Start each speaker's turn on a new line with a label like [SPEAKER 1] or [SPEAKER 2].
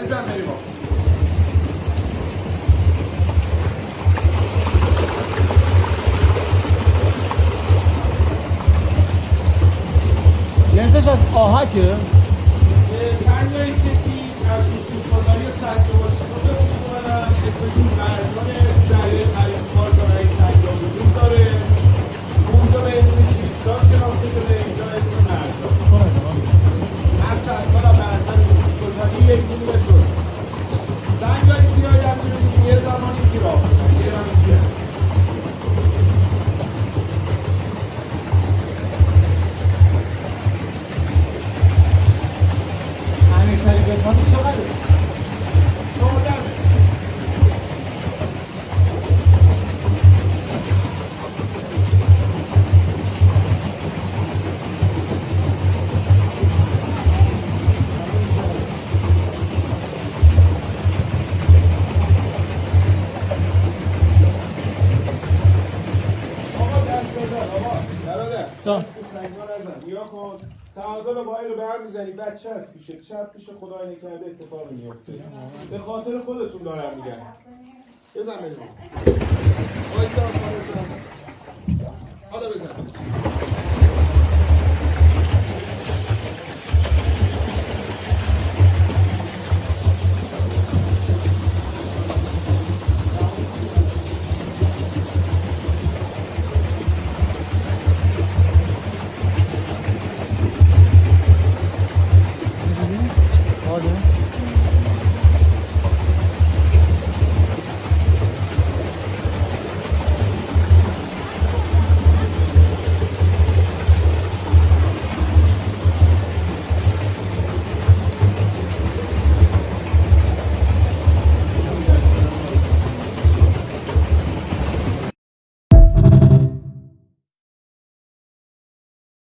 [SPEAKER 1] بزن بریم آقا.
[SPEAKER 2] لنسش از آهکه؟
[SPEAKER 1] سنگای سفید از رسوب‌گذاری سنگ‌وارس‌ها وجود اومدن. اسمشون مرجان دریای خلیج‌فارس برای سنگ‌ها وجود داره. اونجا به اسم کریستال شناخته شده، اینجا اسم مرجان. هر سنگ‌ها را بر اثر رسوب‌گذاری یک گونه شد. سنگ‌های سیاهی هم می‌بینید یه زمانی سیراب بودن، یه رنگیه.
[SPEAKER 2] قسمتش چقدره؟
[SPEAKER 1] 14 نیا کن تعادل باید رو برمیزنی بچه هست پیشه چپ پیشه خدای نکرده اتفاقی میفته به خاطر خودتون دارم میگم بزن بریم حالا بزن